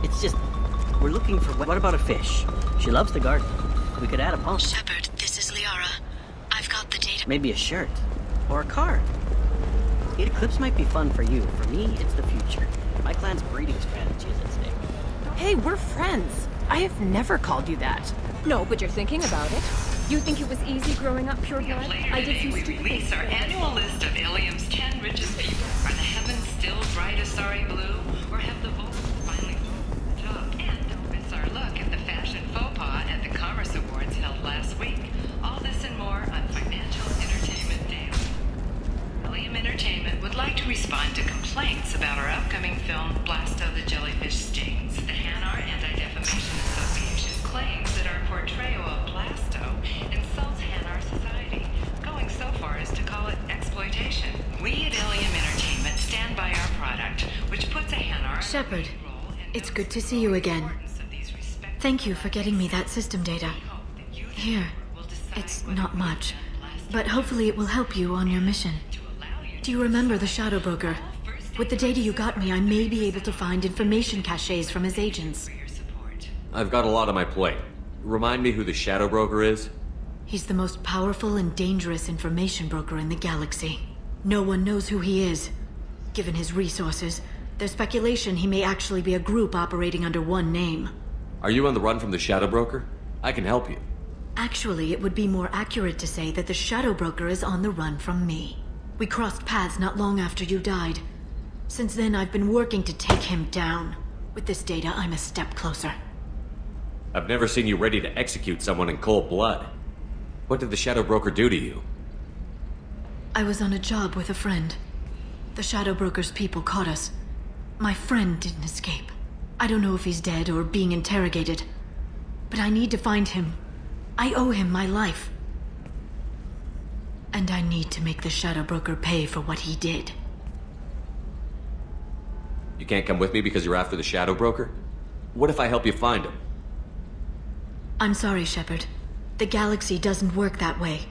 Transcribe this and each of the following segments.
It's just, we're looking for... What about a fish? She loves the garden. We could add a pond. Shepard, this is Liara. I've got the data. Maybe a shirt. Or a card. The Eclipse might be fun for you. For me, it's the future. My clan's breeding strategy is at stake. Hey, we're friends. I have never called you that. No, but you're thinking about it. You think it was easy growing up pure blood? I did some stupid release our annual list of Ilium's 10 richest people. Are the heavens still bright as sorry blue? Or have the votes finally moved the top? And don't miss our look at the fashion faux pas at the Commerce Awards held last week. All this and more on Financial Entertainment Daily. Ilium Entertainment would like to respond to complaints about our upcoming film, Blasto the Jellyfish Stings. The Xonar Anti-Defamation Association claims that our portrayal of Blasto insults Xonar society, going so far as to call it exploitation. We at Ilium Entertainment stand by our product, which puts a Xonar... Shepard, it's good to see you again. Thank you for getting me that system data. Here, it's not much, but hopefully it will help you on your mission. Do you remember the Shadow Broker? With the data you got me, I may be able to find information caches from his agents. I've got a lot on my plate. Remind me who the Shadow Broker is? He's the most powerful and dangerous information broker in the galaxy. No one knows who he is. Given his resources, there's speculation he may actually be a group operating under one name. Are you on the run from the Shadow Broker? I can help you. Actually, it would be more accurate to say that the Shadow Broker is on the run from me. We crossed paths not long after you died. Since then, I've been working to take him down. With this data, I'm a step closer. I've never seen you ready to execute someone in cold blood. What did the Shadow Broker do to you? I was on a job with a friend. The Shadow Broker's people caught us. My friend didn't escape. I don't know if he's dead or being interrogated. But I need to find him. I owe him my life. And I need to make the Shadow Broker pay for what he did. You can't come with me because you're after the Shadow Broker? What if I help you find him? I'm sorry, Shepard. The galaxy doesn't work that way.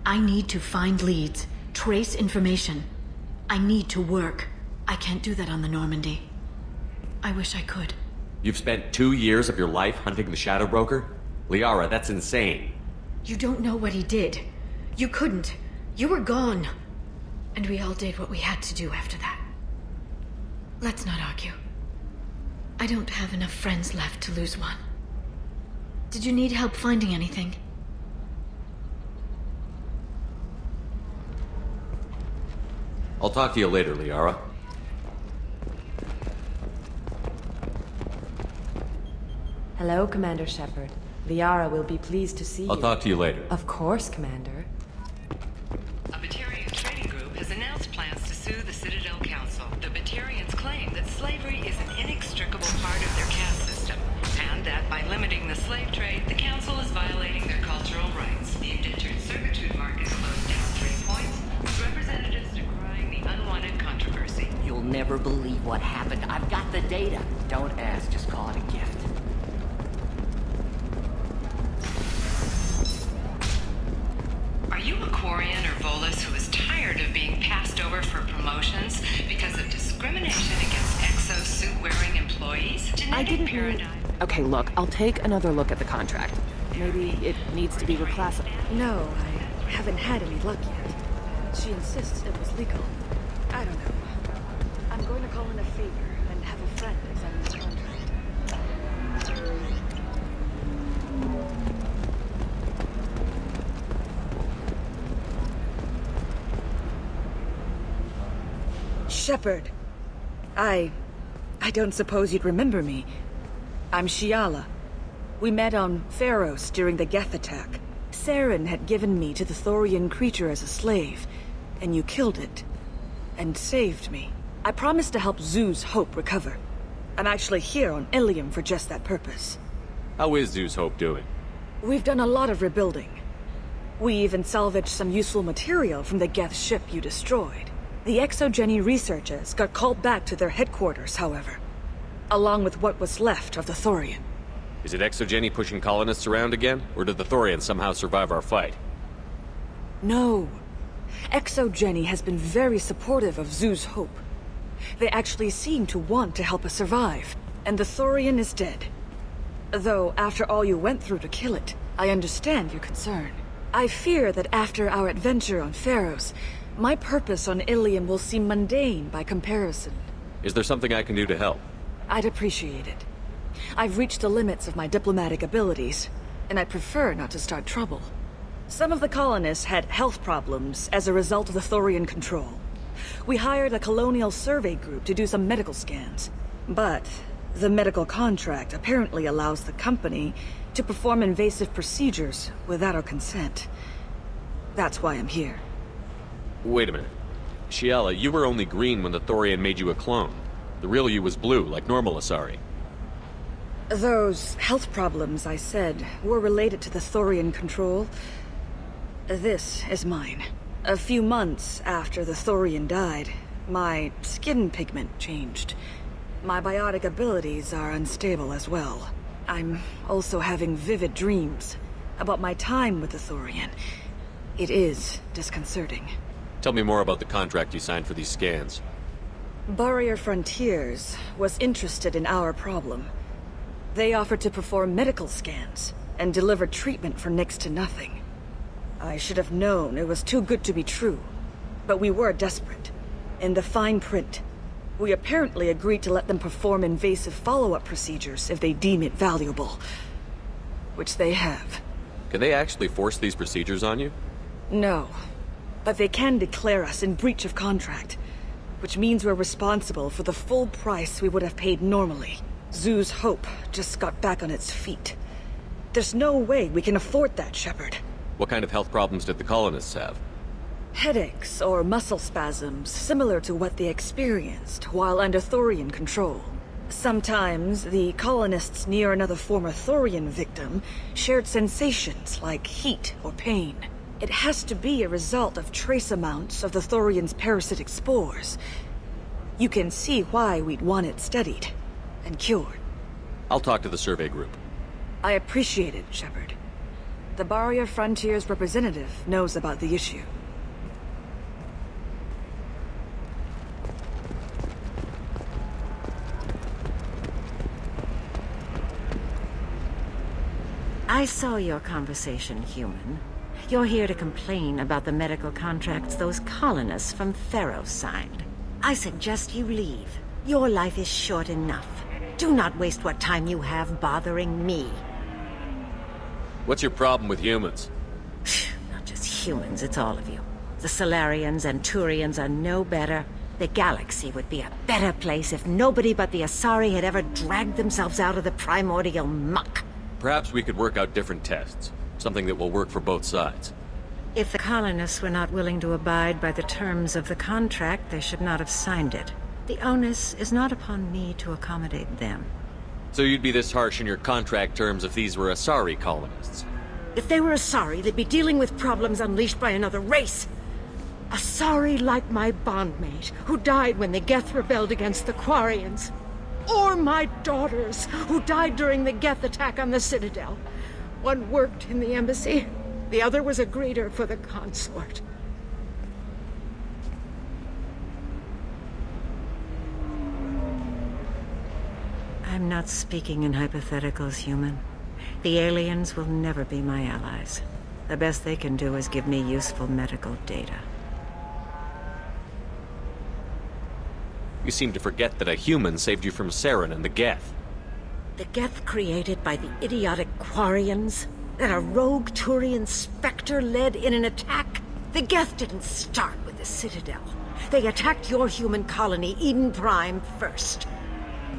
I need to find leads, trace information. I need to work. I can't do that on the Normandy. I wish I could. You've spent 2 years of your life hunting the Shadow Broker? Liara, that's insane. You don't know what he did. You couldn't. You were gone. And we all did what we had to do after that. Let's not argue. I don't have enough friends left to lose one. Did you need help finding anything? I'll talk to you later, Liara. Hello, Commander Shepard. Liara will be pleased to see you. I'll talk to you later. Of course, Commander. A Batarian trading group has announced plans to sue the Citadel Council. The Batarians claim that slavery is an inextricable part of their caste system, and that by limiting the slave trade, the Council is violating their cultural rights. The indentured servitude market closed down 3 points, with representatives decrying the unwanted controversy. You'll never believe what happened. I've got the data. Don't ask, just call it a gift. Are you a Quarian or Volus who is tired of being passed over for promotions because of discrimination against exosuit-wearing employees? I didn't paradigm. Okay, look, I'll take another look at the contract. Maybe it needs to be reclassified. No, I haven't had any luck yet. She insists it was legal. I don't know. I'm going to call in a favor and have a friend examine the contract. Shepard, I don't suppose you'd remember me. I'm Shiala. We met on Pharos during the Geth attack. Saren had given me to the Thorian creature as a slave, and you killed it. And saved me. I promised to help Zoo's Hope recover. I'm actually here on Ilium for just that purpose. How is Zeus Hope doing? We've done a lot of rebuilding. We even salvaged some useful material from the Geth ship you destroyed. The Exogeny researchers got called back to their headquarters, however. Along with what was left of the Thorian. Is it Exogeny pushing colonists around again? Or did the Thorians somehow survive our fight? No. Exogeny has been very supportive of Zoo's Hope. They actually seem to want to help us survive. and the Thorian is dead. Though, after all you went through to kill it, I understand your concern. I fear that after our adventure on Pharos, my purpose on Ilium will seem mundane by comparison. Is there something I can do to help? I'd appreciate it. I've reached the limits of my diplomatic abilities, and I'd prefer not to start trouble. Some of the colonists had health problems as a result of the Thorian control. We hired a colonial survey group to do some medical scans, but the medical contract apparently allows the company to perform invasive procedures without our consent. That's why I'm here. Wait a minute. Shiala, you were only green when the Thorian made you a clone. The real you was blue, like normal Asari. Those health problems I said were related to the Thorian control. This is mine. A few months after the Thorian died, my skin pigment changed. My biotic abilities are unstable as well. I'm also having vivid dreams about my time with the Thorian. It is disconcerting. Tell me more about the contract you signed for these scans. Barrier Frontiers was interested in our problem. They offered to perform medical scans and deliver treatment for next to nothing. I should have known it was too good to be true, but we were desperate. In the fine print, we apparently agreed to let them perform invasive follow-up procedures if they deem it valuable. Which they have. Can they actually force these procedures on you? No, but they can declare us in breach of contract, which means we're responsible for the full price we would have paid normally. Zoo's hope just got back on its feet. There's no way we can afford that, Shepard. What kind of health problems did the colonists have? Headaches or muscle spasms, similar to what they experienced while under Thorian control. Sometimes, the colonists near another former Thorian victim shared sensations like heat or pain. It has to be a result of trace amounts of the Thorian's parasitic spores. You can see why we'd want it studied and cured. I'll talk to the survey group. I appreciate it, Shepard. The Barrier Frontiers representative knows about the issue. I saw your conversation, human. You're here to complain about the medical contracts those colonists from Pharos signed. I suggest you leave. Your life is short enough. Do not waste what time you have bothering me. What's your problem with humans? Not just humans, it's all of you. The Solarians and Turians are no better. The galaxy would be a better place if nobody but the Asari had ever dragged themselves out of the primordial muck. Perhaps we could work out different tests. Something that will work for both sides. If the colonists were not willing to abide by the terms of the contract, they should not have signed it. The onus is not upon me to accommodate them. So you'd be this harsh in your contract terms if these were Asari colonists? If they were Asari, they'd be dealing with problems unleashed by another race. Asari like my bondmate, who died when the Geth rebelled against the Quarians. Or my daughters, who died during the Geth attack on the Citadel. One worked in the embassy, the other was a greeter for the consort. I'm not speaking in hypotheticals, human. The aliens will never be my allies. The best they can do is give me useful medical data. You seem to forget that a human saved you from Saren and the Geth. The Geth created by the idiotic Quarians? That a rogue Turian Spectre led in an attack? The Geth didn't start with the Citadel. They attacked your human colony, Eden Prime, first.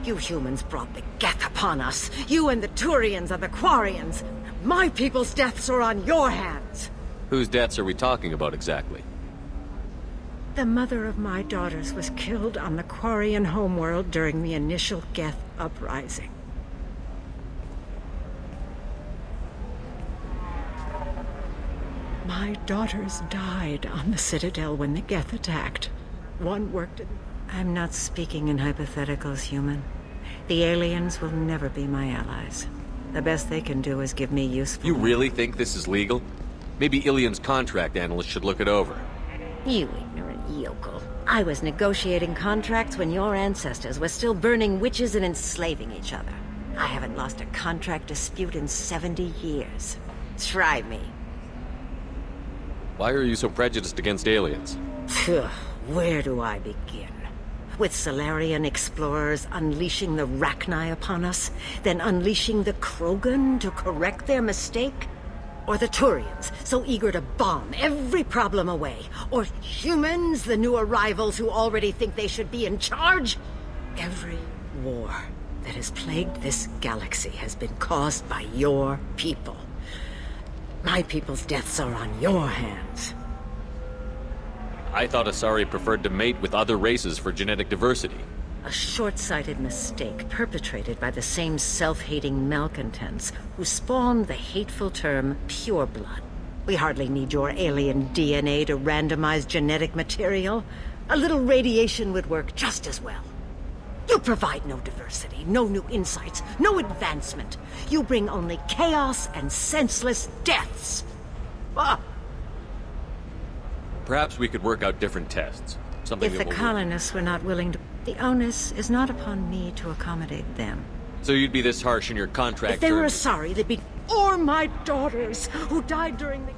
You humans brought the Geth upon us. You and the Turians are the Quarians. My people's deaths are on your hands. Whose deaths are we talking about exactly? The mother of my daughters was killed on the Quarian homeworld during the initial Geth uprising. My daughters died on the Citadel when the Geth attacked. One worked in... I'm not speaking in hypotheticals, human. The aliens will never be my allies. The best they can do is give me useful... You really think this is legal? Maybe Ilium's contract analyst should look it over. You ignorant yokel. I was negotiating contracts when your ancestors were still burning witches and enslaving each other. I haven't lost a contract dispute in 70 years. Try me. Why are you so prejudiced against aliens? Phew, where do I begin? With Solarian explorers unleashing the Rachni upon us, then unleashing the Krogan to correct their mistake? Or the Turians, so eager to bomb every problem away? Or humans, the new arrivals who already think they should be in charge? Every war that has plagued this galaxy has been caused by your people. My people's deaths are on your hands. I thought Asari preferred to mate with other races for genetic diversity. A short-sighted mistake perpetrated by the same self-hating malcontents who spawned the hateful term pureblood. We hardly need your alien DNA to randomize genetic material. A little radiation would work just as well. You provide no diversity, no new insights, no advancement. You bring only chaos and senseless deaths. Ah! Perhaps we could work out different tests. Something If that the will colonists were not willing to... The onus is not upon me to accommodate them. So you'd be this harsh in your contract If they were terms? sorry, they'd be... Or my daughters, who died during the...